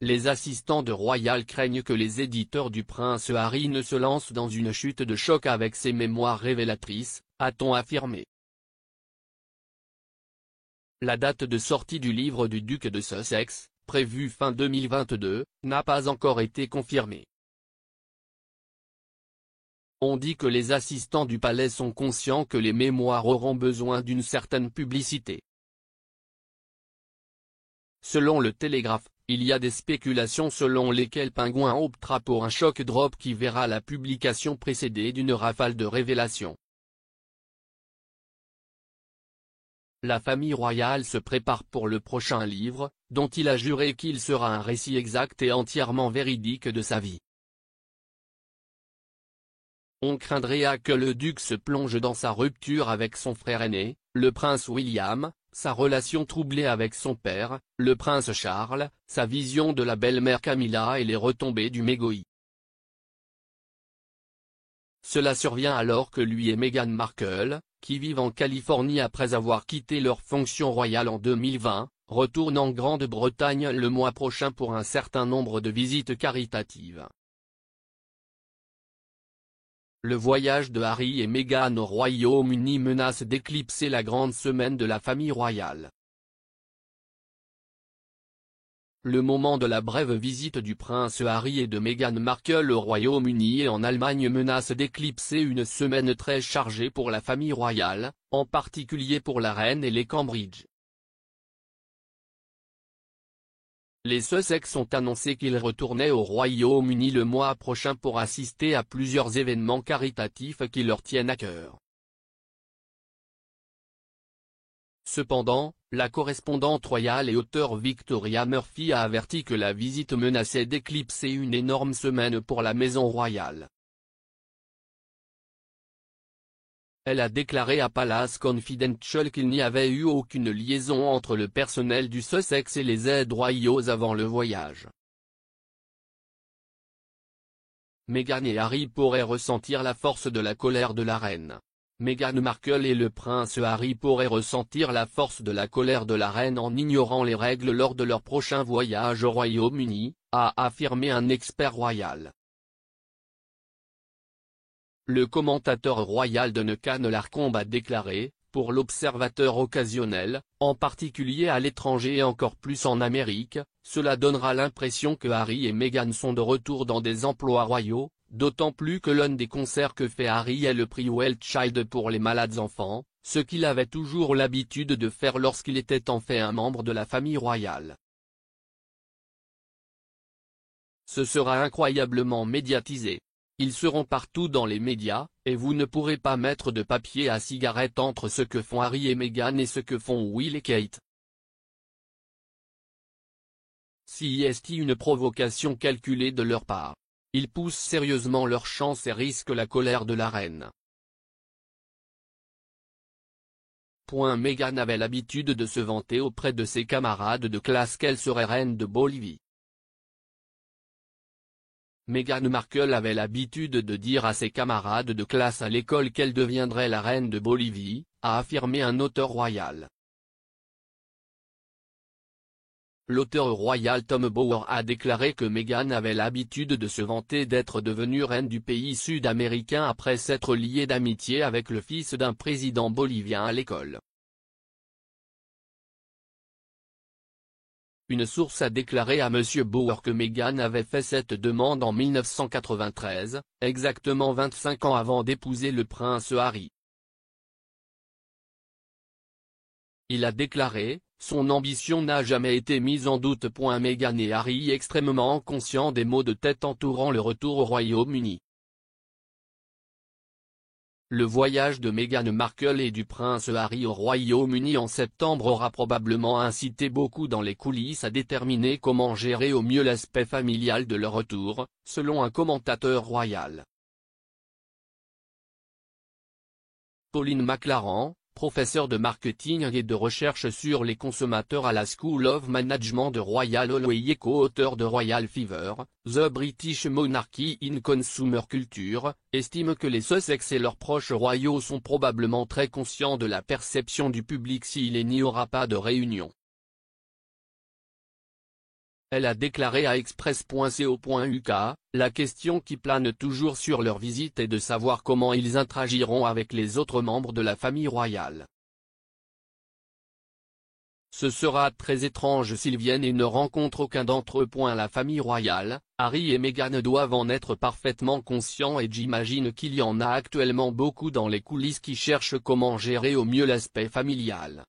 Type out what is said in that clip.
Les assistants de Royal craignent que les éditeurs du prince Harry ne se lancent dans une chute de choc avec ses mémoires révélatrices, a-t-on affirmé. La date de sortie du livre du duc de Sussex, prévue fin 2022, n'a pas encore été confirmée. On dit que les assistants du palais sont conscients que les mémoires auront besoin d'une certaine publicité. Selon le Télégraphe, il y a des spéculations selon lesquelles Penguin optera pour un shock drop qui verra la publication précédée d'une rafale de révélations. La famille royale se prépare pour le prochain livre, dont il a juré qu'il sera un récit exact et entièrement véridique de sa vie. On craindrait que le duc se plonge dans sa rupture avec son frère aîné, le prince William, sa relation troublée avec son père, le prince Charles, sa vision de la belle-mère Camilla et les retombées du mégoï. Cela survient alors que lui et Meghan Markle, qui vivent en Californie après avoir quitté leur fonction royale en 2020, retournent en Grande-Bretagne le mois prochain pour un certain nombre de visites caritatives. Le voyage de Harry et Meghan au Royaume-Uni menace d'éclipser la grande semaine de la famille royale. Le moment de la brève visite du prince Harry et de Meghan Markle au Royaume-Uni et en Allemagne menace d'éclipser une semaine très chargée pour la famille royale, en particulier pour la reine et les Cambridge. Les Sussex ont annoncé qu'ils retournaient au Royaume-Uni le mois prochain pour assister à plusieurs événements caritatifs qui leur tiennent à cœur. Cependant, la correspondante royale et auteure Victoria Murphy a averti que la visite menaçait d'éclipser une énorme semaine pour la maison royale. Elle a déclaré à Palace Confidential qu'il n'y avait eu aucune liaison entre le personnel du Sussex et les aides royaux avant le voyage. Meghan et Harry pourraient ressentir la force de la colère de la reine. Meghan Markle et le prince Harry pourraient ressentir la force de la colère de la reine en ignorant les règles lors de leur prochain voyage au Royaume-Uni, a affirmé un expert royal. Le commentateur royal de Necan Larcombe a déclaré, pour l'observateur occasionnel, en particulier à l'étranger et encore plus en Amérique, cela donnera l'impression que Harry et Meghan sont de retour dans des emplois royaux, d'autant plus que l'un des concerts que fait Harry est le prix Well Child pour les malades enfants, ce qu'il avait toujours l'habitude de faire lorsqu'il était en fait un membre de la famille royale. Ce sera incroyablement médiatisé. Ils seront partout dans les médias, et vous ne pourrez pas mettre de papier à cigarette entre ce que font Harry et Meghan et ce que font Will et Kate. Si est une provocation calculée de leur part. Ils poussent sérieusement leur chance et risquent la colère de la reine. Meghan avait l'habitude de se vanter auprès de ses camarades de classe qu'elle serait reine de Bolivie. Meghan Markle avait l'habitude de dire à ses camarades de classe à l'école qu'elle deviendrait la reine de Bolivie, a affirmé un auteur royal. L'auteur royal Tom Bower a déclaré que Meghan avait l'habitude de se vanter d'être devenue reine du pays sud-américain après s'être liée d'amitié avec le fils d'un président bolivien à l'école. Une source a déclaré à M. Bower que Meghan avait fait cette demande en 1993, exactement 25 ans avant d'épouser le prince Harry. Il a déclaré, son ambition n'a jamais été mise en doute. Meghan et Harry extrêmement conscients des maux de tête entourant le retour au Royaume-Uni. Le voyage de Meghan Markle et du prince Harry au Royaume-Uni en septembre aura probablement incité beaucoup dans les coulisses à déterminer comment gérer au mieux l'aspect familial de leur retour, selon un commentateur royal. Pauline McLaren, professeur de marketing et de recherche sur les consommateurs à la School of Management de Royal Holloway et co-auteur de Royal Fever, The British Monarchy in Consumer Culture, estime que les Sussex et leurs proches royaux sont probablement très conscients de la perception du public s'il n'y aura pas de réunion. Elle a déclaré à Express.co.uk, la question qui plane toujours sur leur visite est de savoir comment ils interagiront avec les autres membres de la famille royale. Ce sera très étrange s'ils viennent et ne rencontrent aucun d'entre eux. La famille royale, Harry et Meghan doivent en être parfaitement conscients et j'imagine qu'il y en a actuellement beaucoup dans les coulisses qui cherchent comment gérer au mieux l'aspect familial.